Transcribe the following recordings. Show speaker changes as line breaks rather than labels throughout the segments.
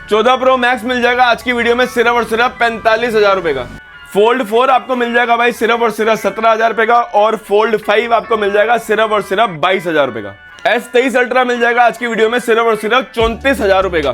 14 Pro Max मिल जाएगा आज की वीडियो में सिर्फ और सिर्फ 45,000 रुपए का। फोल्ड 4 आपको मिल जाएगा भाई सिर्फ और सिर्फ 17,000 रुपए का। और फोल्ड 5 आपको मिल जाएगा सिर्फ और सिर्फ 22,000 रुपए का। S23 अल्ट्रा मिल जाएगा आज की वीडियो में सिर्फ और सिर्फ 34,000 रुपए का।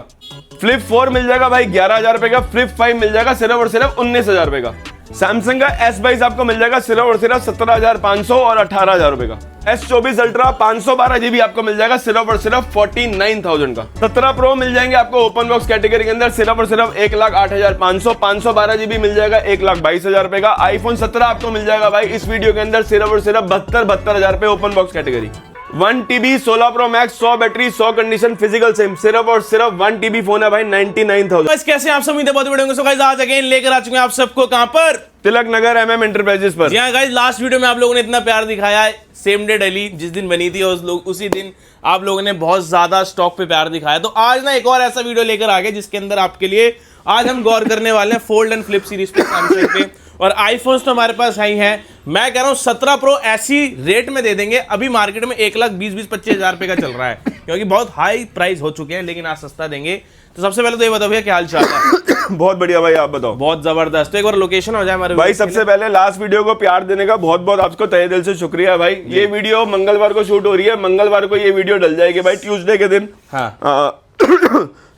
फ्लिप 4 मिल जाएगा भाई 11,000 रुपए का। फ्लिप 5 मिल जाएगा सिर्फ और सिर्फ 19,000 रुपए का। सैमसंग का S22 आपको मिल जाएगा सिर्फ और सिर्फ 17,500 और 18,000 रुपए का। S24 अल्ट्रा 512 GB आपको मिल जाएगा सिर्फ और सिर्फ 49,000 का। 17 Pro मिल जाएंगे आपको ओपन बॉक्स कैटेगरी के अंदर सिर्फ और सिर्फ 1,08,500। 512 GB मिल जाएगा 1,22,000 रुपए का। iPhone 17 आपको मिल जाएगा भाई इस वीडियो के अंदर सिर्फ और सिर्फ 72,000 रुपए open box category. 1 TB 16 Pro Max 100 battery 100 condition physical SIM सिर्फ और सिर्फ 1 TB फोन है भाई 99,000।
बस कैसे आप सब उम्मीद बहुत बड़े होंगे। सो गाइस आज अगेन लेकर आ चुके हैं आप सबको कहां पर,
तिलक नगर MM एंटरप्राइजेस पर।
जी हां गाइस, लास्ट वीडियो में आप लोगों ने इतना प्यार दिखाया है। सेम डे डेली जिस दिन बनी थी उसी दिन आप लोगों ने बहुत ज्यादा स्टॉक पे प्यार दिखाया। तो आज ना एक और ऐसा वीडियो लेकर आ गए जिसके अंदर आपके लिए आज हम गौर करने वाले हैं फोल्ड एंड फ्लिप सीरीज पे, सैमसंग पे। और आईफोन्स तो हमारे पास है ही है। मैं कह रहा हूँ 17 Pro ऐसी रेट में दे देंगे। अभी मार्केट में 1,20,25,000 रुपए का चल रहा है क्योंकि बहुत हाई प्राइस हो चुके हैं, लेकिन आज सस्ता देंगे। तो सबसे पहले तो ये बताओ भैया क्या हाल चाल है।
बहुत बढ़िया भाई, आप बताओ।
बहुत जबरदस्त। तो एक बार लोकेशन हो जाए हमारे
भाई। सबसे पहले लास्ट वीडियो को प्यार देने का बहुत बहुत आपको तहे दिल से शुक्रिया भाई। ये वीडियो मंगलवार को शूट हो रही है, मंगलवार को ये वीडियो डल जाएगी भाई, ट्यूसडे के दिन। हाँ।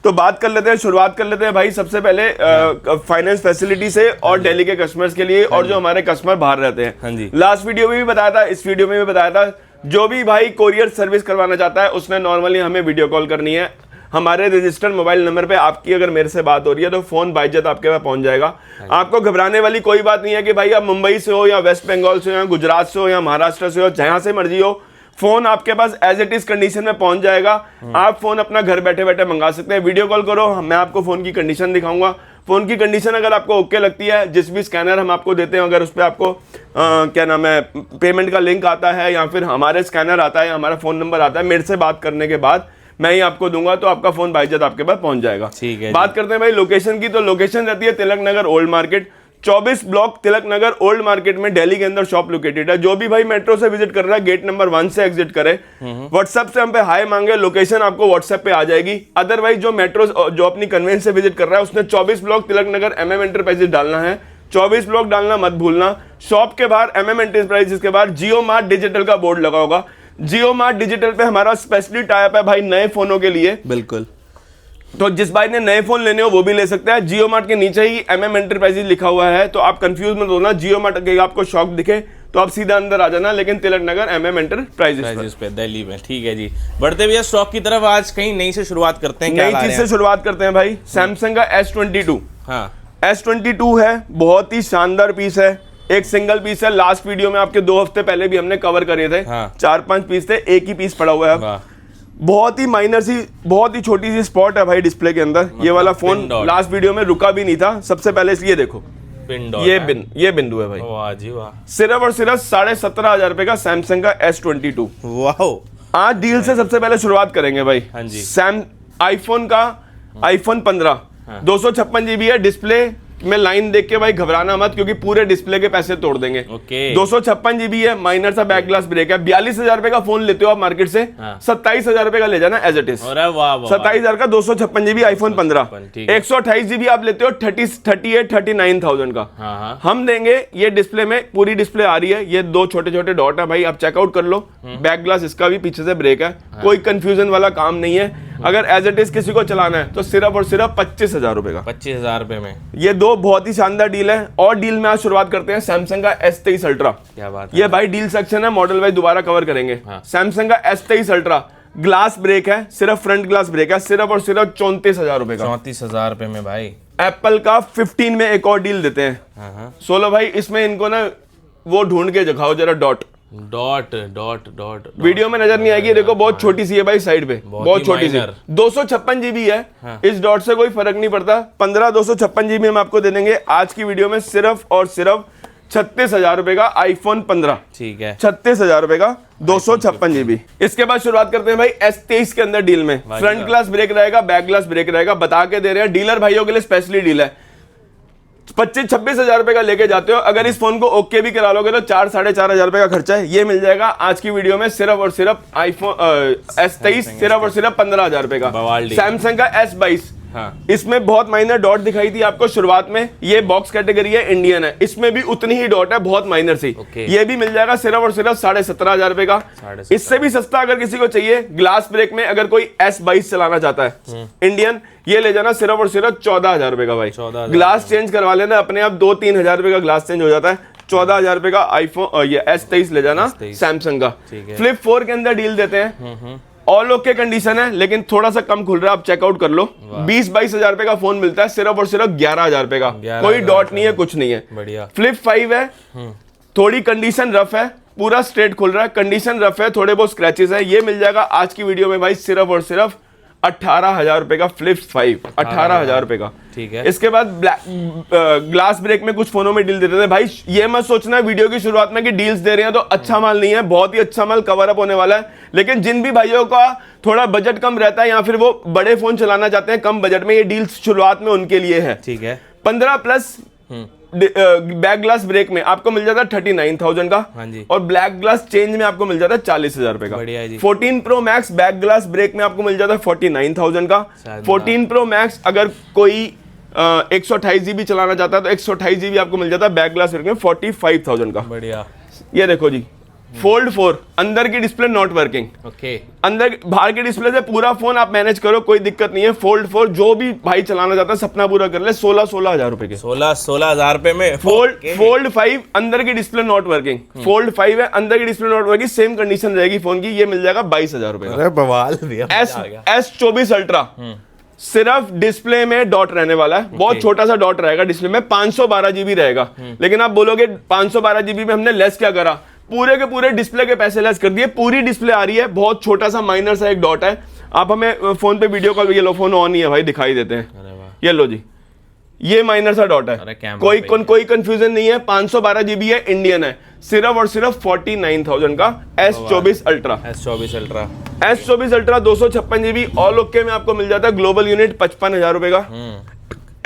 तो बात कर लेते हैं, शुरुआत कर लेते हैं भाई सबसे पहले फाइनेंस फैसिलिटी से और दिल्ली के कस्टमर्स के लिए और जो हमारे कस्टमर बाहर रहते हैं।
हाँ जी।
लास्ट वीडियो में भी बताया था, इस वीडियो में भी बताया था, जो भी भाई कोरियर सर्विस करवाना चाहता है उसने नॉर्मली हमें वीडियो कॉल करनी है। हमारे रजिस्टर्ड मोबाइल नंबर पे आपकी अगर मेरे से बात हो रही है तो फोन बाइज्जत आपके पास पहुंच जाएगा। आपको घबराने वाली कोई बात नहीं है कि भाई आप मुंबई से हो या वेस्ट बंगाल से हो या गुजरात से हो या महाराष्ट्र से हो, जहां से मर्जी हो, फोन आपके पास एज इट इज कंडीशन में पहुंच जाएगा। आप फोन अपना घर बैठे बैठे मंगा सकते हैं। वीडियो कॉल करो, मैं आपको फोन की कंडीशन दिखाऊंगा। फोन की कंडीशन अगर आपको ओके लगती है, जिस भी स्कैनर हम आपको देते हैं, अगर उस पर आपको क्या नाम है पेमेंट का लिंक आता है या फिर हमारे स्कैनर आता है, हमारा फोन नंबर आता है, मेरे से बात करने के बाद मैं ही आपको दूंगा तो आपका फोन बाइज्जत आपके पास पहुंच जाएगा।
ठीक है।
बात करते हैं भाई लोकेशन की। तो लोकेशन रहती है Tilak Nagar old market, 24 block Tilak Nagar old market में दिल्ली के अंदर शॉप लोकेटेड है। जो भी भाई मेट्रो से विजिट कर रहा है गेट नंबर 1 से एग्जिट करे, व्हाट्सएप से हम पे हाई मांगे, लोकेशन आपको व्हाट्सएप पे आ जाएगी। अदरवाइज जो मेट्रो जो अपनी कन्वेंस से विजिट कर रहा है उसने 24 block Tilak Nagar MM enterprises डालना है। 24 ब्लॉक डालना मत भूलना। शॉप के बाहर MM एंटरप्राइजेस के बाहर जियो मार्ट डिजिटल का बोर्ड लगा होगा। जियो मार्ट डिजिटल पे हमारा स्पेशली टाइप है भाई नए फोनों के लिए।
बिल्कुल।
तो जिस भाई ने नए फोन लेने हो वो भी ले सकते हैं। जियो मार्ट के नीचे ही MM एंटरप्राइजेस लिखा हुआ है, तो आप कंफ्यूज मत होना। जियो मार्ट के आपको शॉप दिखे तो आप सीधा अंदर आ जाना, लेकिन तिलक नगर MM एंटरप्राइजेस पे
दिल्ली में। ठीक है जी, बढ़ते भैया स्टॉक की तरफ। आज कहीं नई से शुरुआत करते हैं।
नई चीज से शुरुआत करते हैं भाई। सैमसंग का S22।
हाँ,
S22 है, बहुत ही शानदार पीस है। एक सिंगल पीस है। लास्ट वीडियो में आपके 2 हफ्ते पहले भी हमने कवर करे थे।
हाँ।
4-5 पीस थे, एक ही पीस पड़ा हुआ है। बहुत ही माइनर सी, बहुत ही छोटी सी स्पॉट है भाई डिस्प्ले के अंदर। ये वाला फोन लास्ट वीडियो में रुका भी नहीं था। सबसे पहले इसलिए देखो ये बिंदु है भाई।
वाह जी वाह।
सिर्फ और सिर्फ 17,500 रुपए का सैमसंग का S22।
वाह।
आज डील से सबसे पहले शुरुआत करेंगे भाई।
हाँ जी।
आईफोन का iPhone 15 256 GB है। डिस्प्ले में लाइन देख के भाई घबराना मत, क्योंकि पूरे डिस्प्ले के पैसे तोड़ देंगे। 256 GB है, माइनर सा बैक ग्लास ब्रेक है। 42,000 रुपए का फोन लेते हो आप मार्केट से, 27,000 रुपए का ले जाना एज इट इज। 27,000 का 256 GB iPhone 15। 128 GB आप लेते हो 39,000 का। हम देंगे ये डिस्प्ले में, पूरी डिस्प्ले आ रही है। ये 2 छोटे छोटे डॉट है भाई, आप चेकआउट कर लो। बैक ग्लास इसका भी पीछे से ब्रेक है, कोई कंफ्यूजन वाला काम नहीं है। अगर एज इट इज किसी को चलाना है तो सिर्फ और सिर्फ 25,000 रुपए का।
25,000 रुपए में
ये 2 बहुत ही शानदार डील है। और डील में आज शुरुआत करते हैं सैमसंग का S23 अल्ट्रा।
क्या बात है।
ये भाई डील सेक्शन है, मॉडल वाइज दोबारा कवर करेंगे। सैमसंग का S23 अल्ट्रा ग्लास ब्रेक है, सिर्फ फ्रंट ग्लास ब्रेक है, सिर्फ और सिर्फ 34,000 रुपए का।
34,000 रुपए में भाई।
एप्पल का 15 में एक और डील देते हैं। 16 भाई, इसमें इनको ना वो ढूंढ के दिखाओ जरा डॉट वीडियो में नजर नहीं आएगी। देखो बहुत छोटी सी है भाई, साइड पे बहुत छोटी सी। 256 GB है। इस डॉट से कोई फर्क नहीं पड़ता। 15 256 GB हम आपको दे देंगे आज की वीडियो में सिर्फ और सिर्फ 36,000 रुपए का iPhone 15।
ठीक है,
36,000 रुपए का 256 GB। इसके बाद शुरुआत करते हैं भाई S23 के अंदर डील में। फ्रंट ग्लास ब्रेक रहेगा, बैक ग्लास ब्रेक रहेगा, बता के दे रहे हैं। डीलर भाइयों के लिए स्पेशली डील है। 25-26,000 रुपए का लेके जाते हो, अगर इस फोन को ओके भी करा लोगे तो 4-4.5 रुपए का खर्चा है। ये मिल जाएगा आज की वीडियो में सिर्फ और सिर्फ iPhone S23 सिर्फ और सिर्फ 15,000 रुपए का। सैमसंग का S22
हाँ।
इसमें बहुत माइनर डॉट दिखाई थी आपको शुरुआत में, ये बॉक्स कैटेगरी है, इंडियन है, इसमें भी उतनी ही डॉट है, बहुत माइनर सी। ये भी मिल जाएगा सिर्फ और सिर्फ 17,500 रुपए का। इससे भी सस्ता अगर किसी को चाहिए ग्लास ब्रेक में, अगर कोई S22 चलाना चाहता है इंडियन, ये ले जाना सिर्फ और सिर्फ 14,000 रुपए का भाई। ग्लास चेंज करवा लेना अपने आप, 2-3 हजार रुपए का ग्लास चेंज हो जाता है। 14,000 रुपए का आईफोन ये S23 ले जाना सैमसंग का। फ्लिप 4 के अंदर डील देते हैं, ऑल ओके कंडीशन है, लेकिन थोड़ा सा कम खुल रहा है, आप चेकआउट कर लो। 20-22 हजार रुपए का फोन मिलता है सिर्फ और सिर्फ 11,000 रुपए का, कोई डॉट नहीं है, कुछ नहीं है।
बढ़िया।
फ्लिप 5 है, थोड़ी कंडीशन रफ है, पूरा स्ट्रेट खुल रहा है, कंडीशन रफ है, थोड़े बहुत स्क्रैचेस है। ये मिल जाएगा आज की वीडियो में भाई सिर्फ और सिर्फ 18,000 रुपए का फ्लिप 5, 18,000 रुपए का।
ठीक है।
इसके बाद ग्लास ब्रेक में कुछ फोनों में डील देते थे भाई। ये मत सोचना वीडियो की शुरुआत में कि डील्स दे रहे हैं तो अच्छा माल नहीं है, बहुत ही अच्छा माल कवर अप होने वाला है। लेकिन जिन भी भाइयों का थोड़ा बजट कम रहता है या फिर वो बड़े फोन चलाना चाहते हैं कम बजट में, ये डील्स शुरुआत में उनके लिए है।
ठीक है।
15+ बैक ग्लास ब्रेक में आपको मिल जाता है 39,000 का।
हाँ जी।
और ब्लैक ग्लास चेंज में आपको मिल जाता है 40,000 रुपए का।
बढ़िया जी।
14 Pro Max back glass break में आपको मिल जाता है 49,000 का। 14 Pro Max अगर कोई 128 GB चलाना चाहता है तो 128 GB आपको मिल जाता है बैक ग्लास ब्रेक में 45,000 का।
बढ़िया।
ये देखो जी, फोल्ड 4, अंदर की डिस्प्ले नॉट वर्किंग।
ओके।
अंदर बाहर की डिस्प्ले से पूरा फोन आप मैनेज करो, कोई दिक्कत नहीं है। फोल्ड 4 जो भी भाई चलाना चाहता है सपना पूरा कर ले, 16 हजार रुपए के।
16,000 रुपए में।
फोल्ड 5 अंदर की डिस्प्ले नॉट वर्किंग। फोल्ड 5 है, अंदर की display not working, same condition रहेगी फोन की। ये मिल जाएगा 22,000 रुपए का।
अरे बवाल भैया।
S24 अल्ट्रा सिर्फ डिस्प्ले में डॉट रहने वाला है, बहुत छोटा सा डॉट रहेगा डिस्प्ले में, 512 GB रहेगा। लेकिन आप बोलोगे 512 GB में हमने लेस क्या करा, पूरे के पूरे डिस्प्ले के पैसे लेस कर दिए। पूरी डिस्प्ले आ रही है, बहुत छोटा सा माइनर सा एक डॉट है। आप हमें फोन पे वीडियो कॉल, ये लो फोन ऑन ही है भाई, दिखाई देते हैं, ये लो जी, ये माइनर सा डॉट है, कोई कंफ्यूजन नहीं है। 512 GB है, इंडियन है, सिर्फ और सिर्फ 49,000 का। S24 ultra. S24 ultra 256 GB all okay में आपको मिल जाता है, ग्लोबल यूनिट 55,000 रुपए का।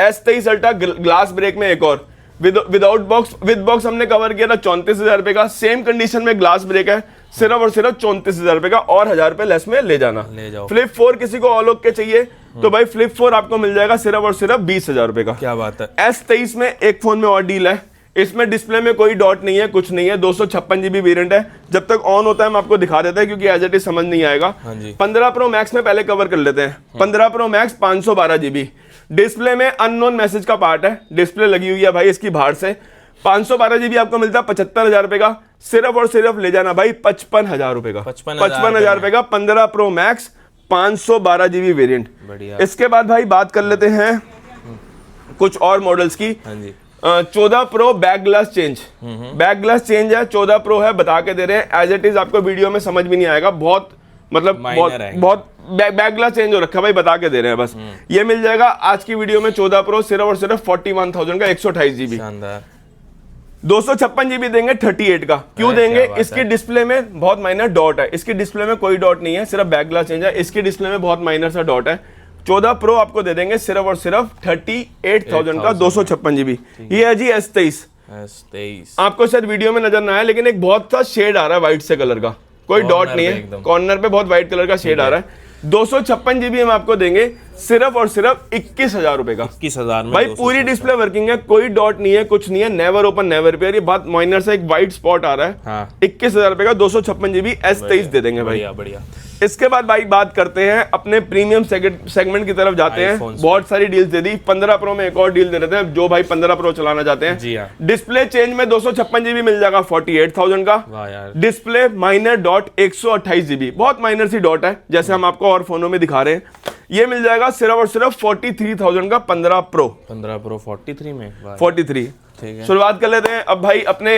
S23 अल्ट्रा ग्लास ब्रेक में एक और, विदाउट बॉक्स, विद बॉक्स हमने कवर किया था 34,000 रुपए का। सेम कंडीशन में ग्लास ब्रेक है, सिर्फ और सिर्फ 34,000 रुपए का, और 1,000 रुपए लेस में ले जाना। फ्लिप 4 किसी को ऑल ओके चाहिए तो भाई फ्लिप 4 आपको मिल जाएगा सिर्फ और सिर्फ 20,000 रुपए का।
क्या बात है।
S23 में एक फोन में और डील है, इसमें डिस्प्ले में कोई डॉट नहीं है, कुछ नहीं है, 256 GB वेरिएंट है। जब तक ऑन होता है हम आपको दिखा देते हैं क्योंकि एज इट इज समझ नहीं आएगा। 15 Pro Max में पहले कवर कर लेते हैं। 15 Pro Max 512 GB, डिस्प्ले में अननोन मैसेज का पार्ट है, डिस्प्ले लगी हुई है भाई इसकी बाहर से। 512 GB आपको मिलता है 75,000 रुपए का। सिर्फ और सिर्फ ले जाना भाई 55,000 रुपए का। 55,000 रुपए का 15 Pro Max 512 GB वेरिएंट। इसके बाद भाई बात कर लेते हैं कुछ और मॉडल्स की। 14 Pro back glass change, back glass change है, 14 Pro है, बता के दे रहे हैं एज इट इज, आपको वीडियो में समझ भी नहीं आएगा, बहुत मतलब बहुत बैक ग्लास चेंज हो रखा है भाई, बता के दे रहे हैं बस। ये मिल जाएगा आज की वीडियो में 14 Pro सिर्फ और सिर्फ 41,000 का, 128 GB। 256 GB देंगे 38 का। क्यों देंगे, इसकी डिस्प्ले में बहुत माइनर डॉट है, इसकी डिस्प्ले में कोई डॉट नहीं है, सिर्फ बैक ग्लास चेंज है, इसकी डिस्प्ले में बहुत माइनर सा डॉट है। 14 Pro आपको दे देंगे सिर्फ और सिर्फ 38,000 का, 256 GB। ये है जी S23। आपको शायद वीडियो में नजर ना आया, लेकिन एक बहुत सा शेड आ रहा है व्हाइट से कलर का, कोई डॉट नहीं है, कॉर्नर पे बहुत व्हाइट कलर का शेड आ रहा है। 256 GB हम आपको देंगे सिर्फ और सिर्फ 21,000 रुपए का।
21,000 में
भाई पूरी डिस्प्ले वर्किंग है, कोई डॉट नहीं है, कुछ नहीं है, नेवर ओपन नेवर रिपेयर। ये बात माइनर से एक व्हाइट स्पॉट आ रहा है।
हाँ।
21,000 रुपए का 256 GB S23 दे देंगे भाई।
बढ़िया।
इसके बाद भाई बात करते हैं अपने प्रीमियम सेगमेंट की तरफ जाते हैं। बहुत सारी डील्स दे दी। 15 Pro में एक और डील दे देते हैं जो भाई 15 Pro चलाना चाहते हैं।
जी हाँ।
डिस्प्ले चेंज में 256 GB मिल जाएगा 48,000 का। डिस्प्ले माइनर डॉट 128 GB, बहुत माइनर सी डॉट है जैसे हम आपको और फोनों में दिखा रहे हैं। ये मिल जाएगा सिर्फ और सिर्फ 43,000 का 15 Pro
43 में
43।
ठीक है।
शुरुआत कर लेते हैं अब भाई अपने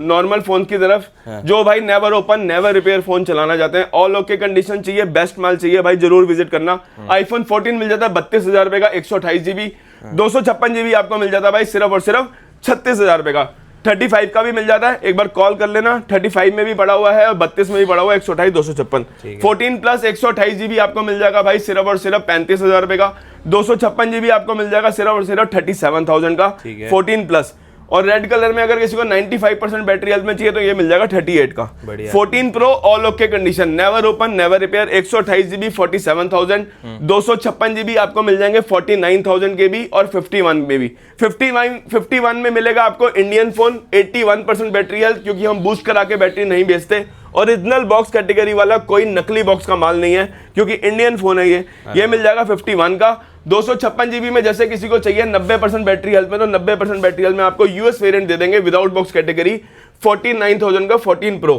नॉर्मल फोन की तरफ। जो भाई never open never repair phone चलाना चाहते हैं, ऑल ओके कंडीशन चाहिए, बेस्ट माल चाहिए भाई, जरूर विजिट करना। आईफोन 14 मिल जाता है 32,000 रुपए का, 128 GB। 256 GB आपको मिल जाता है भाई सिर्फ और सिर्फ 36,000 रुपए का। 35 का भी मिल जाता है, एक बार कॉल कर लेना। 35 में भी पड़ा हुआ है और 32 में भी पड़ा हुआ है, 128 256। 14+ 128 GB आपको मिल जाएगा भाई सिर्फ और सिर्फ 35,000 रुपए का। 256 GB आपको मिल जाएगा सिर्फ और सिर्फ 37,000 का 14+। और रेड कलर में अगर किसी को 95% बैटरी हेल्थ में चाहिए तो ये मिल जाएगा 38 का। 14 pro all okay condition, never open never repair, 128 GB 47,000, 256 GB आपको मिल जाएंगे 49,000 के भी और 51 में भी। 51 में मिलेगा आपको इंडियन फोन, 81% बैटरी हेल्थ, क्योंकि हम बूस्ट करा के बैटरी नहीं बेचते। ओरिजिनल बॉक्स कैटेगरी वाला, कोई नकली बॉक्स का माल नहीं है क्योंकि इंडियन फोन है ये मिल जाएगा 51 का। 256 GB में जैसे किसी को चाहिए 90% बैटरी हेल्थ में, तो 90% बैटरी हेल्थ में आपको यूएस वेरिएंट दे देंगे विदाउट बॉक्स कैटेगरी, 49,000 का 14 प्रो।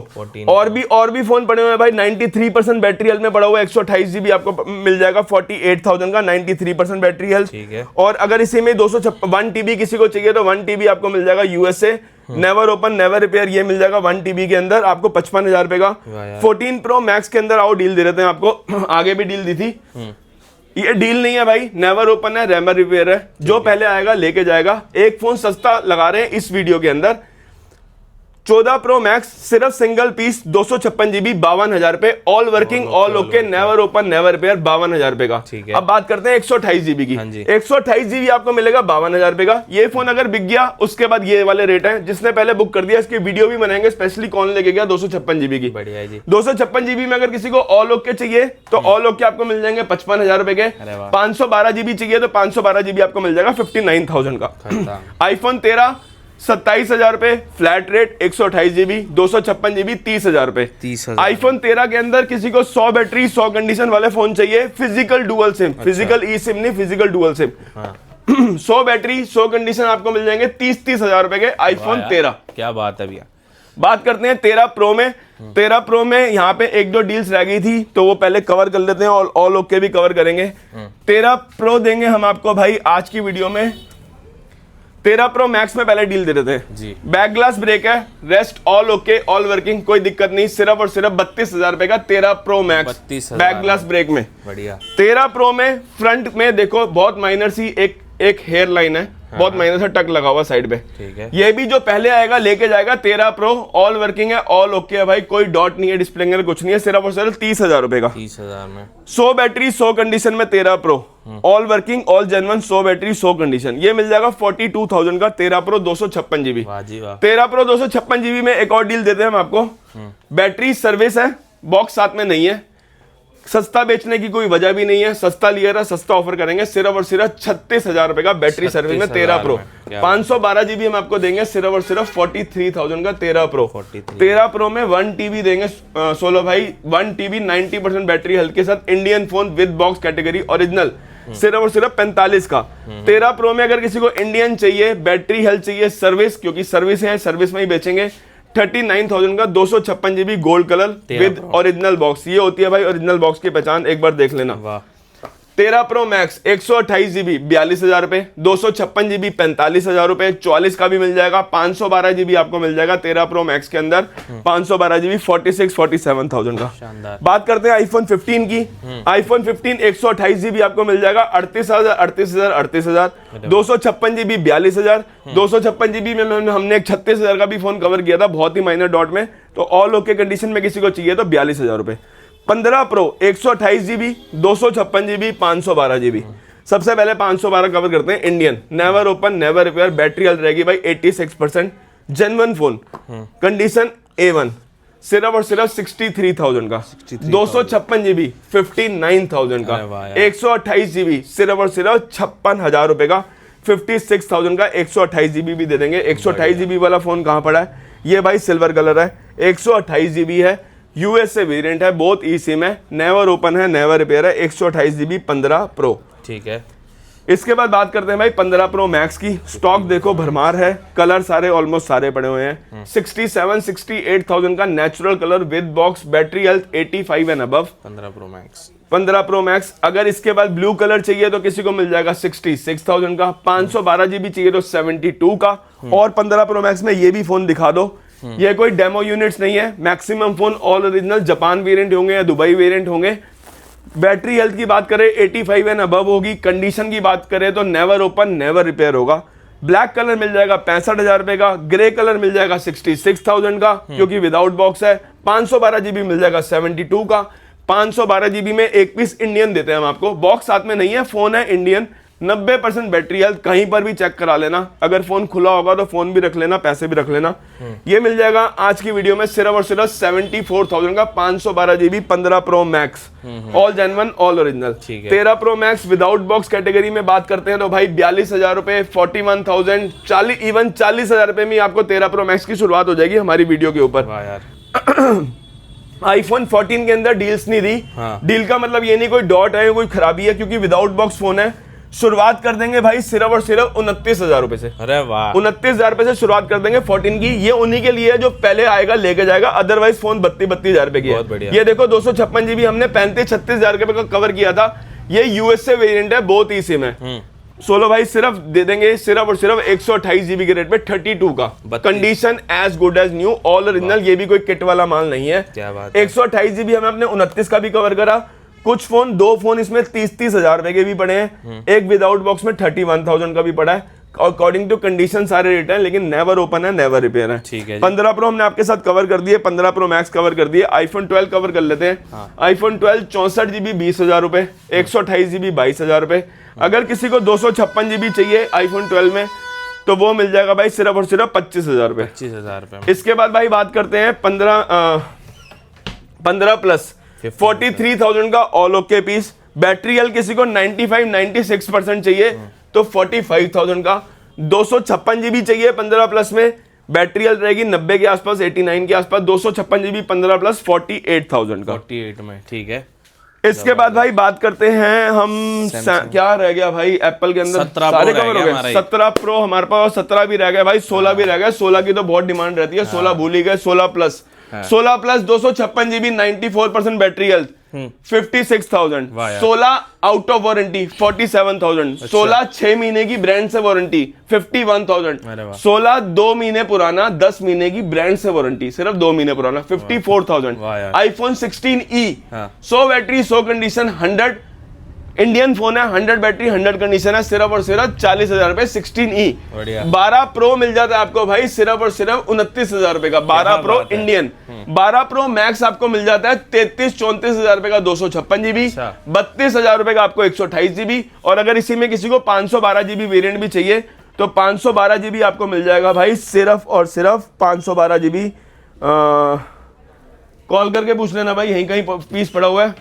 और भी फोन पड़े हुए हैं भाई, 93% बैटरी हेल्थ में पड़ा हुआ है, 128 GB आपको मिल जाएगा 48,000 का, 93% बैटरी हेल्थ। और अगर इसी में 1 TB किसी को चाहिए तो 1 TB आपको मिल जाएगा USA, never open never repair, ये मिल जाएगा 1 TB के अंदर आपको 55,000 रुपए का। 14 प्रो मैक्स के अंदर आओ डील दे रहे थे आपको, आगे भी डील दी थी, ये डील नहीं है भाई, नेवर ओपन है, नेवर रिपेयर है, जो पहले आएगा लेके जाएगा। एक फोन सस्ता लगा रहे हैं इस वीडियो के अंदर, 14 प्रो मैक्स सिर्फ सिंगल पीस 256 GB 52,000 रुपए, all working all okay, never open never repair, 52,000 रुपए का। अब बात करते हैं 128 GB की। 128 GB आपको मिलेगा 52,000 रुपए का। ये फोन अगर बिक गया उसके बाद ये वाले रेट हैं, जिसने पहले बुक कर दिया इसकी वीडियो भी बनाएंगे स्पेशली कौन लेके गया 256 GB की। बढ़िया है जी। 256 GB में अगर किसी को ऑल ओके चाहिए तो ऑल ओके आपको मिल जाएंगे 55,000 रुपए के। 512 GB चाहिए तो 512 GB आपको मिल जाएगा 59,000 का। आईफोन 13 27,000 रुपए फ्लैट रेट, 128 GB 256 GB 30,000 रुपए। आईफोन 13 के अंदर किसी को 100 बैटरी 100 कंडीशन वाले फोन चाहिए, फिजिकल डुअल सिम, फिजिकल ई सिम नहीं, physical dual SIM. 100 battery 100 condition आपको मिल जाएंगे 30,000 रुपए के आईफोन 13।
क्या बात है भैया।
बात करते हैं 13 प्रो में। 13 प्रो में यहाँ पे 1-2 डील्स रह गई थी तो वो पहले कवर कर लेते हैं और ऑल ओके भी कवर करेंगे। 13 प्रो देंगे हम आपको भाई आज की वीडियो में। 13 प्रो मैक्स में पहले डील दे रहे थे, बैक ग्लास ब्रेक है, rest all okay all working, कोई दिक्कत नहीं, सिर्फ और सिर्फ 32,000 रुपए का 13 pro max back glass break में। बढ़िया। 13 प्रो में फ्रंट में देखो बहुत माइनर सी एक हेयर लाइन है, बहुत माइनर सा टक लगा हुआ साइड पे, ठीक है। ये भी जो पहले आएगा लेके जाएगा 13 प्रो, ऑल वर्किंग है ऑल ओके है भाई, कोई डॉट नहीं है डिस्प्ले में, कुछ नहीं है, सिर्फ और सिर्फ 30,000 रुपए का। 30,000 में 100 बैटरी 100 कंडीशन में 13 pro, all working all genuine, 100 battery 100 condition, ये मिल जाएगा 42,000 का 13 प्रो 256 GB। 13 प्रो 256 GB में एक और डील देते हैं हम आपको, बैटरी सर्विस है, बॉक्स साथ में नहीं है, सस्ता बेचने की कोई वजह भी नहीं है, सस्ता लिया रहा सस्ता ऑफर करेंगे, सिर्फ और सिर्फ 36,000 रुपए का बैटरी सर्विस में 13 प्रो। 512 GB हम आपको देंगे सिर्फ और सिर्फ 43,000 का 13 प्रो। 13 प्रो में 1 TB देंगे सोलो भाई, 1 TB 90% बैटरी हेल्थ के साथ, Indian phone with box category original, सिर्फ और सिर्फ 45 का। 13 प्रो में अगर किसी को इंडियन चाहिए, बैटरी हेल्थ चाहिए, सर्विस, क्योंकि सर्विस है, सर्विस में ही बेचेंगे, 39,000 का 256 GB gold colour with original box, ये होती है भाई ओरिजिनल बॉक्स की पहचान, एक बार देख लेना। 13 प्रो मैक्स 128 GB 42,000 रुपए, 256 GB 45,000 रुपए, 44 का भी मिल जाएगा, 512 GB आपको मिल जाएगा 13 प्रो मैक्स के अंदर, 512 GB 47,000 का। बात करते हैं आईफोन 15 की। आईफोन 15 128 GB आपको मिल जाएगा 38,000, 256 GB 42,000, 256 GB में हमने एक 36,000 का भी फोन कवर किया था, बहुत ही माइनर डॉट में, तो ऑल ओके कंडीशन में किसी को चाहिए तो 42,000 रुपए। 15 प्रो 128 GB 256 GB 512 GB। सबसे पहले 512 कवर करते हैं, Indian, never open never repair, battery health रहेगी भाई 86%, जेन्युइन फोन, कंडीशन A1, सिर्फ और सिर्फ 63,000 का। 256 GB 59,000 का। 128 GB सिर्फ और सिर्फ 56,000 रुपए का, 56,000 का 128 GB भी दे देंगे। 128 GB वाला फोन कहाँ पड़ा है, ये भाई सिल्वर कलर है, 128 GB है, यूएसए वेरिएंट है, बहुत ई सिम है, नेवर ओपन है नेवर रिपेयर है, 128 GB 15 प्रो, ठीक है। इसके बाद बात करते हैं भाई 15 प्रो मैक्स की। स्टॉक देखो भरमार है, कलर सारे ऑलमोस्ट सारे पड़े हुए हैं। 67-68,000 का natural colour with box, battery health 85 and above. 15 pro max 15 pro max. अगर इसके बाद ब्लू कलर चाहिए तो किसी को मिल जाएगा 66,000 का। 512 GB चाहिए तो 72 का। और 15 प्रो मैक्स में ये भी फोन दिखा दो, ये कोई डेमो यूनिट्स नहीं है, maximum phone all original Japan variant होंगे या दुबई वेरिएंट होंगे। बैटरी हेल्थ की बात करें 85 एंड अबव होगी। कंडीशन की बात करें तो नेवर ओपन नेवर रिपेयर होगा। ब्लैक कलर मिल जाएगा 65,000 रुपए का, ग्रे कलर मिल जाएगा 66,000 का क्योंकि विदाउट बॉक्स है। 512 GB मिल जाएगा 72 का। 512 GB में एक पीस इंडियन देते हैं हम आपको, बॉक्स साथ में नहीं है, फोन है इंडियन, 90% बैटरी हेल्थ, कहीं पर भी चेक करा लेना, अगर फोन खुला होगा तो फोन भी रख लेना, पैसे भी रख लेना। ये मिल जाएगा आज की वीडियो में सिर्फ और सिर्फ 74,000 का 512 GB 15 pro max, all genuine all original. 13 pro max without box category में बात करते हैं तो भाई 42,000 रुपए, 41,000, 40, इवन 40,000 रुपए में आपको 13 प्रो मैक्स की शुरुआत हो जाएगी हमारी वीडियो के ऊपर। आईफोन 14 के अंदर डील्स नहीं दी। डील का मतलब ये नहीं कोई डॉट है, कोई खराबी है, क्योंकि विदाउट बॉक्स फोन है। शुरुआत कर देंगे भाई सिर्फ और सिर्फ 29,000 रुपए से।
अरे वाह,
29,000 रुपए से शुरुआत कर देंगे 14 की। ये उन्हीं के लिए है जो पहले आएगा लेके जाएगा, अदरवाइज फोन 32,000 रुपए की है। ये देखो 256 GB हमने 35-36,000 रुपए का कवर किया था। ये यूएसए वेरिएंट है, बहुत ही सिम है। सोलो भाई सिर्फ दे देंगे सिर्फ और सिर्फ 128 GB के रेट पे 32 का, condition as good as new, all original. ये भी कोई किट वाला माल नहीं है।
क्या बात है।
128 GB हमें अपने 29 का भी कवर करा। कुछ फोन, 2 फोन इसमें 30,000 रुपए के भी पड़े हैं, एक विदाउट बॉक्स में 31,000 का भी पड़ा है। अकॉर्डिंग टू कंडीशन सारे रेट हैं, लेकिन नेवर ओपन है, नेवर रिपेयर है।
ठीक है।
15 प्रो हमने आपके साथ कवर कर दिए, 15 प्रो मैक्स कवर कर दिए। आईफोन 12 कवर कर लेते हैं। आईफोन 12 64 GB 20,000 रुपए, 128 GB 22,000 रुपए। अगर किसी को 256 GB चाहिए आईफोन 12 में तो वो मिल जाएगा भाई सिर्फ और सिर्फ 25,000 रुपए।
25,000 रुपए।
इसके बाद भाई बात करते हैं 15 प्लस 43,000 का all okay piece. Battery health किसी को 95-96% चाहिए तो 45,000 का। 256 GB चाहिए 15 प्लस में, बैटरी हेल्थ रहेगी 90 के आसपास, 89 के आसपास। 256 GB 15 प्लस 48,000 का,
48 में। ठीक है।
इसके बाद भाई बात करते हैं हम क्या रह गया भाई एप्पल के अंदर,
17
सारे
प्रो
कवर हो गए। 17 प्रो हमारे पास, 17 भी रह गया भाई, 16 भी रह गया। 16 की तो बहुत डिमांड रहती है, 16 भूल ही गए। 16 plus 256 GB 94% battery health 56,000। 16 out of warranty 47,000। 16 6 महीने की ब्रांड से वारंटी 51,000। 16 2 महीने पुराना 10 महीने की ब्रांड से वारंटी, सिर्फ 2 महीने पुराना 54,000। IPhone 16e 100 battery 100 condition 100 Indian phone है, 100 बैटरी 100 कंडीशन है, सिर्फ और सिर्फ 40,000 रुपए 16e। 12 प्रो मिल जाता है आपको भाई सिर्फ और सिर्फ 29,000 रुपए का, 12 प्रो इंडियन। 12 प्रो मैक्स आपको मिल जाता है 33-34,000 रुपए का 256 GB, 32,000 रुपए का आपको 128 GB। और अगर इसी में किसी को 512 GB वेरिएंट भी चाहिए तो 512 GB आपको मिल जाएगा भाई सिर्फ और सिर्फ 512 GB। कॉल करके पूछ लेना भाई, यहीं कहीं पीस पड़ा हुआ है,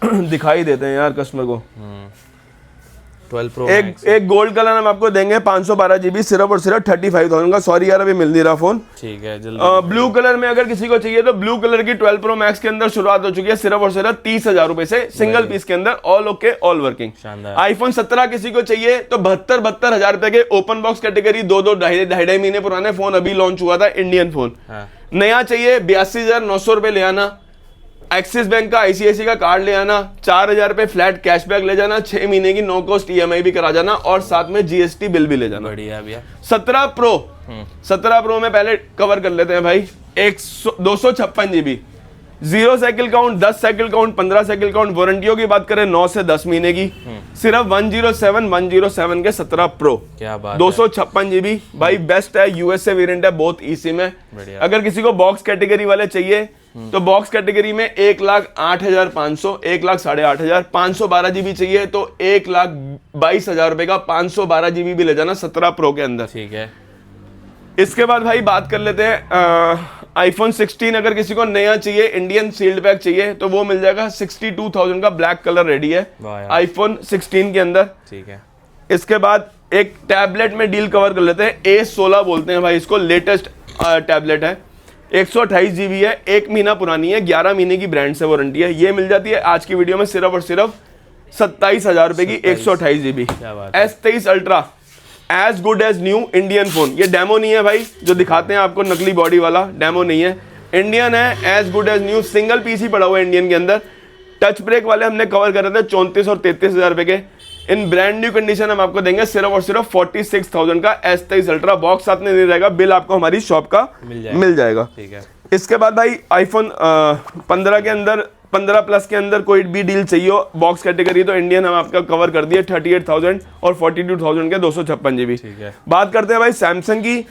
दिखाई देते हैं यार कस्टमर को।
12 प्रो
एक गोल्ड कलर हम आपको देंगे 512 GB सिर्फ और सिर्फ 35,000 का। सॉरी यार अभी मिल नहीं रहा फोन।
ठीक है, जल्दी।
ब्लू कलर में अगर किसी को चाहिए तो ब्लू कलर की 12 प्रो मैक्स के अंदर शुरुआत हो चुकी है सिर्फ और सिर्फ 30,000 रुपए से, सिंगल पीस के अंदर, all okay all working. IPhone 17 किसी को चाहिए तो 72,000 रुपए के ओपन बॉक्स कैटेगरी, 2-2 ढाई महीने पुराने फोन, अभी लॉन्च हुआ था इंडियन फोन। नया चाहिए 82,900 रुपए ले आना, एक्सिस बैंक का आईसीआईसी का कार्ड ले आना, 4,000 रुपए फ्लैट कैशबैक ले जाना, 6 महीने की नो कॉस्ट ईएमआई भी करा जाना और साथ में जीएसटी बिल भी ले जाना।
बढ़िया भैया।
17 प्रो में पहले कवर कर लेते हैं भाई 256 GB, 0 cycle count, 10 cycle count, 15 cycle count. वारंटियों की बात करें 9 से 10 महीने की, सिर्फ 107 के 17 प्रो।
क्या बात,
256 GB भाई, बेस्ट है, यूएसए वेरिएंट है, बहुत ई सिम है। अगर किसी को बॉक्स कैटेगरी वाले चाहिए तो बॉक्स कैटेगरी में 1,08,500, 1,08,500। 512 GB चाहिए तो 1,22,000 रुपए का 512 GB भी ले जाना 17 प्रो के अंदर।
ठीक है।
इसके बाद भाई बात कर लेते हैं आईफोन 16 अगर किसी को नया चाहिए, इंडियन सील्ड पैक चाहिए तो वो मिल जाएगा 62,000 का, ब्लैक कलर रेडी है आईफोन 16 के अंदर।
ठीक है।
इसके बाद एक टैबलेट में डील कवर कर लेते हैं, A16 बोलते हैं भाई इसको, लेटेस्ट टैबलेट है, 128 GB है, 1 महीना पुरानी है, 11 महीने की ब्रांड से वारंटी है। ये मिल जाती है आज की वीडियो में सिर्फ और सिर्फ 27,000 रुपए की 128 GB। S23 ultra as good as new Indian phone, ये डेमो नहीं है भाई जो दिखाते हैं आपको नकली बॉडी वाला, डेमो नहीं है, इंडियन है, as good as new, single piece ही पड़ा हुआ है इंडियन के अंदर। टच ब्रेक वाले हमने कवर कर रहे थे 34 और 33,000 रुपए के, इन ब्रांड न्यू कंडीशन हम आपको देंगे सिर्फ और सिर्फ 46,000 का। S23 अल्ट्रा बॉक्स साथ में नहीं रहेगा, बिल आपको हमारी शॉप का मिल जाएगा।
ठीक है।
इसके बाद भाई आईफोन 15 के अंदर, 15 प्लस के अंदर कोई भी डील चाहिए हो बॉक्स कैटेगरी तो इंडियन हम आपका कवर कर दिए 38,000 और 42,000 के 256 GB। बात करते हैं भाई सैमसंग की,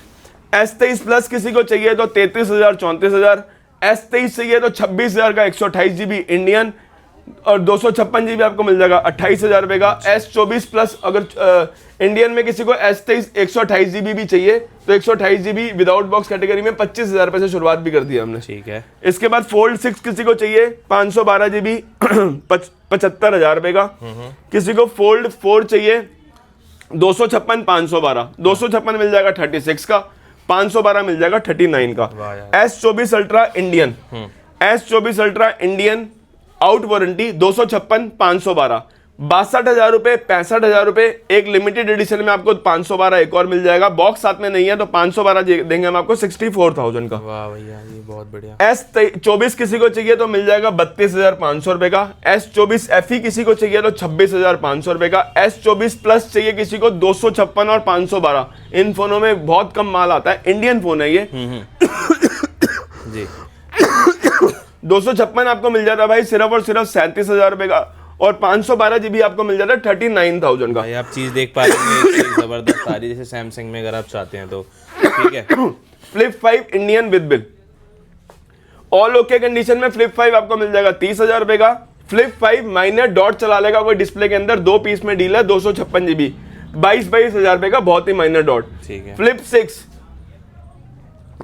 S23 प्लस किसी को चाहिए तो 33,000 34,000, S23 चाहिए तो 26,000 का 128 GB इंडियन, और 256 जीबी आपको मिल जाएगा 28,000 रुपए का। S24 प्लस, अगर इंडियन में किसी को S23 128 जीबी भी चाहिए तो 128 जीबी विदाउट बॉक्स कैटेगरी में 25,000 रुपए से शुरुआत भी कर दी हमने।
ठीक है।
इसके बाद फोल्ड 6 किसी को चाहिए 512 जीबी 75,000 रुपए का। किसी को फोल्ड 4 चाहिए 256 512, 256 मिल जाएगा 36 का, 512 मिल जाएगा 39 का। S24 ultra Indian, S24 ultra Indian out warranty 256 512, 62,000 रुपए, 65,000 रुपए। एक लिमिटेड एडिशन में आपको 512 एक और मिल जाएगा, बॉक्स साथ में नहीं है तो 512 देंगे हम आपको 64,000 का।
वाह भैया ये बहुत बढ़िया।
S24 किसी को चाहिए तो मिल जाएगा 32,500 रुपए का। S24 FE किसी को चाहिए तो 26,500 रुपए का। S24 प्लस चाहिए किसी को 256 और 512। इन फोनों में बहुत कम माल आता है, इंडियन फोन है ये।
जी
256 आपको मिल जाता है भाई सिर्फ और सिर्फ 37,000 रुपए का, और 512 जीबी आपको मिल जाता है 39,000 का।
भाई आप चीज देख पा रहे हैं जबरदस्त सारी, जैसे सैमसंग में अगर आप चाहते हैं तो ठीक है।
Flip 5 Indian with bill, all okay condition में फ्लिप 5 आपको मिल जाएगा 30,000 रुपए का। फ्लिप 5 माइनर डॉट चला लेगा कोई डिस्प्ले के अंदर, 2 पीस में डील है, 256 जीबी 22,000 रुपए का, बहुत ही माइनर डॉट।
ठीक है।
फ्लिप 6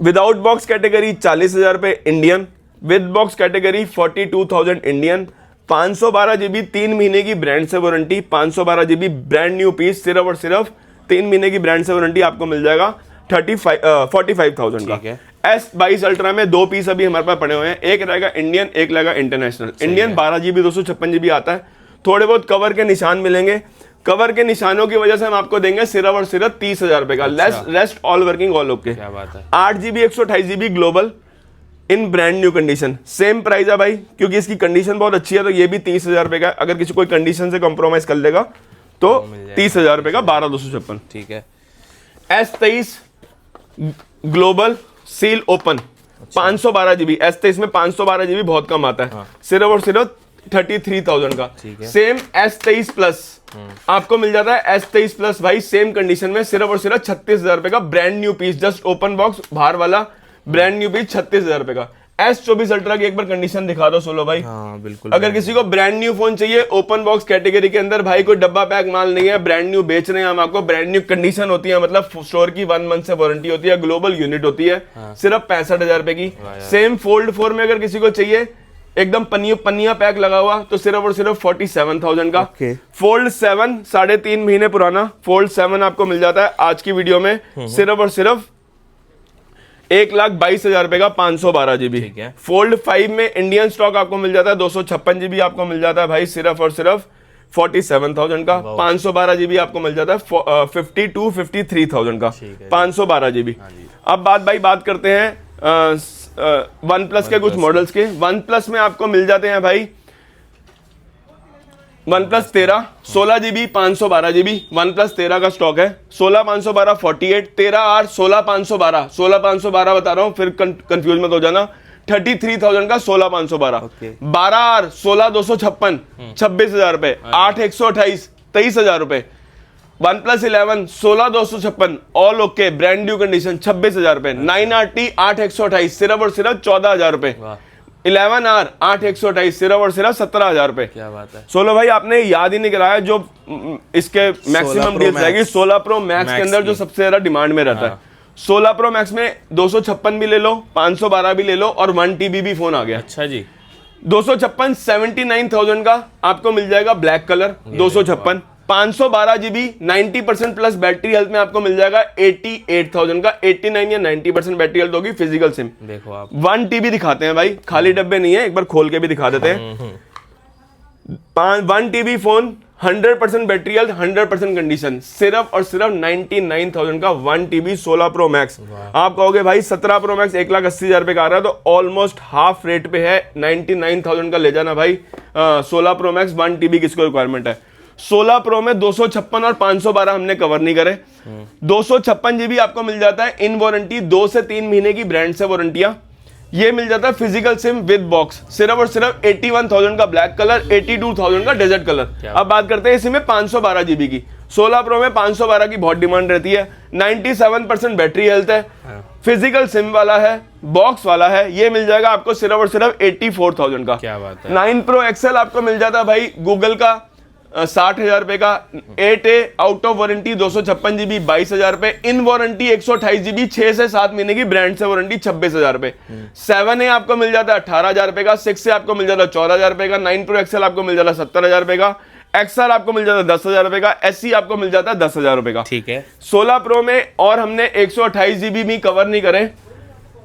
विदाउट बॉक्स कैटेगरी 40,000 रुपए Indian, with box category 42,000 Indian. 512 GB 3 महीने की ब्रांड से warranty, 512 GB brand new piece, सिर्फ और सिर्फ 3 महीने की ब्रांड से वारंटी आपको मिल जाएगा 45,000 का। S22 अल्ट्रा में 2 पीस अभी हमारे पास पड़े हुए हैं, एक रहेगा इंडियन, एक रहेगा इंटरनेशनल। इंडियन 12 जीबी 256 जीबी आता है, थोड़े बहुत कवर के निशान मिलेंगे, कवर के निशानों की वजह से हम आपको देंगे सिर्फ और सिर्फ 30,000 रुपए का। Rest all working all okay.
क्या बात है।
8 जीबी 128 जीबी ग्लोबल इन brand new condition, same price है भाई, क्योंकि इसकी कंडीशन बहुत अच्छी है तो ये भी 30,000 रुपए का। अगर किसी कोई कंडीशन से कॉम्प्रोमाइज कर लेगा तो 30,000 रुपए का 12,256।
ठीक है।
S23 global seal open 512 GB, S23 में 512 जीबी बहुत कम आता है, सिर्फ और सिर्फ 33,000 का। सेम S23 प्लस आपको मिल जाता है, S23 प्लस भाई सेम कंडीशन में सिर्फ और सिर्फ 36,000 रुपए का, brand new piece, just open box बाहर वाला ब्रांड न्यू पीस 36,000 रुपए का। S24 अल्ट्रा की एक बार कंडीशन दिखा दो सोलो भाई।
हाँ बिल्कुल।
अगर किसी को ब्रांड न्यू फोन चाहिए ओपन बॉक्स कैटेगरी के अंदर, भाई कोई डब्बा पैक माल नहीं है, ब्रांड न्यू बेच रहे हैं हम आपको, ब्रांड न्यू कंडीशन होती है, मतलब स्टोर की 1 मंथ से वारंटी होती है, ग्लोबल यूनिट होती है, सिर्फ 65,000 रुपए की। सेम फोल्ड 4 में अगर किसी को चाहिए एकदम पनिया पैक लगा हुआ तो सिर्फ और सिर्फ 47,000 का। फोल्ड 7 3.5 महीने पुराना फोल्ड 7 आपको मिल जाता है आज की वीडियो में सिर्फ और सिर्फ 1,22,000 रुपए का, 512 जीबी। फोल्ड 5 में इंडियन स्टॉक आपको मिल जाता है 256 जीबी आपको मिल जाता है भाई सिर्फ और सिर्फ 47,000 का। 512 जीबी आपको मिल जाता है 53,000 का, 512 जीबी। अब बात करते हैं वन प्लस के कुछ मॉडल्स के। वन प्लस में आपको मिल जाते हैं भाई one plus 13 16 GB 512 GB, one plus 13 का स्टॉक है। 16,512 48, 13R 16,512, 16,512 बता रहा हूं फिर कंफ्यूज मत हो जाना, 33,000 का 16,512। 12R 16,256 26,000 रुपए। 8,128 23,000 रुपए। One plus 11 16,256 all okay brand new condition 26,000 रुपए। 9RT 8,128 सिर्फ और सिर्फ 14,000 रुपए। 11R 8,128 सिर्फ और सिर्फ 17,000 रुपए।
क्या बात है।
सोलो भाई आपने याद ही नहीं कराया जो इसके मैक्सिमम डील्स रहेगी 16 प्रो मैक्स के अंदर जो सबसे ज्यादा डिमांड में रहता है। 16 प्रो मैक्स में 256 भी ले लो, 512 भी ले लो और 1 TB भी फोन आ गया।
अच्छा जी।
256 79,000 का आपको मिल जाएगा black colour 256। 512 GB 90% plus battery health में आपको मिल जाएगा 88,000 का। 89 या 90% बैटरी हेल्थ होगी फिजिकल सिम।
देखो आप
1 TB दिखाते हैं भाई, खाली डब्बे नहीं है, एक बार खोल के भी दिखा देते हैं। 1 TB phone 100% battery health 100% condition सिर्फ और सिर्फ 99,000 का 1 TB 16 प्रो मैक्स। आप कहोगे भाई 17 प्रो मैक्स 1,80,000 रुपए का आ रहा है तो ऑलमोस्ट हाफ रेट पे है। 99,000 का ले जाना भाई। 16 प्रो मैक्स 1 TB किसको रिक्वायरमेंट है। 16 प्रो में 256 और 512 हमने कवर नहीं करे। 256 जीबी आपको मिल जाता है इन वारंटी 2 से 3 महीने की ब्रांड से वारंटियां। ये मिल जाता है फिजिकल सिम विद बॉक्स सिर्फ और सिर्फ 81,000 का ब्लैक कलर, 82,000 का डेजर्ट कलर। अब बात करते हैं इसी में 512 जीबी की। 16 प्रो में 512 की बहुत डिमांड रहती है, 97% बैटरी हेल्थ है, फिजिकल सिम वाला है, बॉक्स वाला है। ये मिल जाएगा आपको सिर्फ और सिर्फ 84,000 का।
क्या बात है।
9 प्रो एक्सएल आपको मिल जाता है भाई गूगल का 60,000 रुपए का। 8A out of warranty 256 GB 22,000 रुपए, इन वारंटी 128 GB 6 से 7 महीने की ब्रांड से वारंटी 26,000 रुपए। 7A आपको मिल जाता है 18,000 रुपए का, 6A आपको मिल जाता है 14,000 रुपए का, 9 प्रो एक्सएल आपको मिल जाता है 70,000 रुपए का, XR आपको मिल जाता है 10,000 रुपए का, SE आपको मिल जाता है 10,000 रुपए का।
ठीक है।
16 प्रो में और हमने 128 GB भी कवर नहीं करे,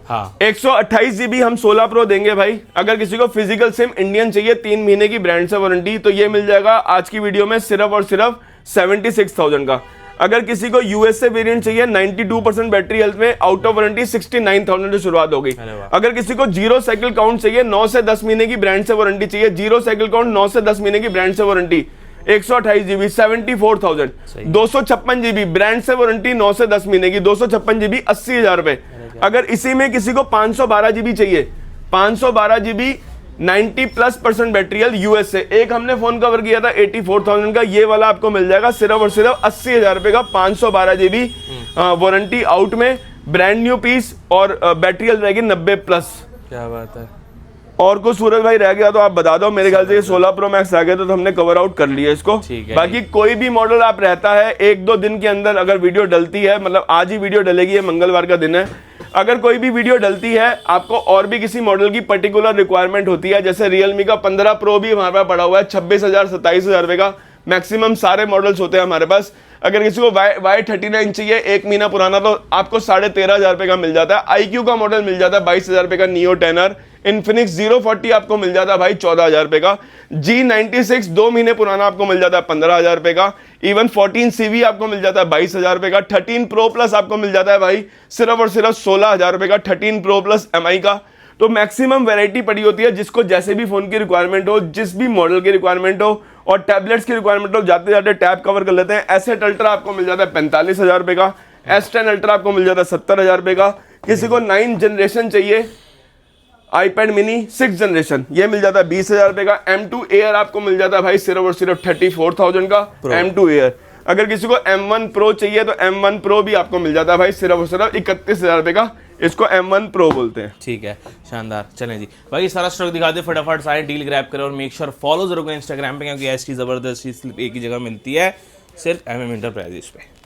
हाँ
128 GB हम 16 प्रो देंगे भाई। अगर किसी को फिजिकल सिम इंडियन चाहिए 3 महीने की ब्रांड से वारंटी, तो ये मिल जाएगा आज की वीडियो में सिर्फ और सिर्फ 76,000 का। अगर किसी को यूएसए वेरिएंट चाहिए 92% बैटरी हेल्थ में, आउट ऑफ वारंटी 69,000 से शुरुआत हो गई। अगर किसी को जीरो साइकिल काउंट चाहिए, 9 से 10 महीने की ब्रांड से वारंटी चाहिए, जीरो साइकिल काउंट 9 से 10 महीने की ब्रांड से वारंटी 128 GB 74,000, 256 GB ब्रांड से वारंटी 9 से 10 महीने की 256 GB 80,000 रुपए। अगर इसी में किसी को 512 GB चाहिए, 512 GB 90+% बैटरी हेल्थ यूएसए, एक हमने फोन कवर किया था 84,000 का, ये वाला आपको मिल जाएगा सिर्फ और सिर्फ 80,000 रुपए का। 512 GB वारंटी आउट में, ब्रांड न्यू पीस और बैटरी हेल्थ रहेगी 90+।
क्या बात है।
और कुछ सूरज भाई रह गया तो आप बता दो। मेरे ख्याल से ये 16 प्रो मैक्स आ गया तो हमने कवर आउट कर लिया इसको। बाकी कोई भी मॉडल आप रहता है 1-2 दिन के अंदर, अगर वीडियो डलती है, मतलब आज ही वीडियो डलेगी, ये मंगलवार का दिन है, अगर कोई भी वीडियो डलती है, आपको और भी किसी मॉडल की पर्टिकुलर रिक्वायरमेंट होती है, जैसे रियलमी का 15 प्रो भी हमारे पास पड़ा हुआ है 26,000 27,000 रुपए का, मैक्सिमम सारे मॉडल्स होते हैं हमारे पास। अगर किसी को Y39 चाहिए 1 महीना पुराना, तो आपको 13,500 रुपए का मिल जाता है। iQ का मॉडल मिल जाता है 22,000 रुपए का, नियो 10R, इन्फिनिक्स 040 आपको मिल जाता है भाई 14,000 रुपए का, G96 2 महीने पुराना आपको मिल जाता है 15,000 रुपए का, इवन 14CV आपको मिल जाता है 22,000 रुपए का, 13 प्रो प्लस आपको मिल जाता है भाई सिर्फ और सिर्फ 16,000 रुपए का, 13 प्रो प्लस MI का। तो मैक्सिमम वैरायटी पड़ी होती है, जिसको जैसे भी फोन की रिक्वायरमेंट हो, जिस भी मॉडल की रिक्वायरमेंट हो, और टैबलेट्स की रिक्वायरमेंट हो, जाते जाते टैब कवर कर लेते हैं। S8 अल्ट्रा आपको मिल जाता है 45,000 रुपए का, S10 अल्ट्रा आपको मिल जाता है 70,000 रुपए का। किसी को 9 जनरेशन चाहिए iPad mini 6 जनरेशन, ये मिल जाता है 20,000 रुपए का। M2 Air आपको मिल जाता है भाई सिर्फ और सिर्फ 34,000 का M2 Air। अगर किसी को M1 Pro चाहिए तो M1 Pro भी आपको मिल जाता है भाई सिर्फ और सिर्फ 31,000 रुपए का, इसको M1 Pro बोलते हैं।
ठीक है, शानदार। चलें जी भाई, सारा स्टॉक दिखा दे, फटाफट सारे डील ग्रैब करें और मेक श्योर फॉलो जरूर करें इंस्टाग्राम पे, क्योंकि ऐसी जबरदस्त चीज एक ही जगह मिलती है, सिर्फ MM एंटरप्राइजेस पे।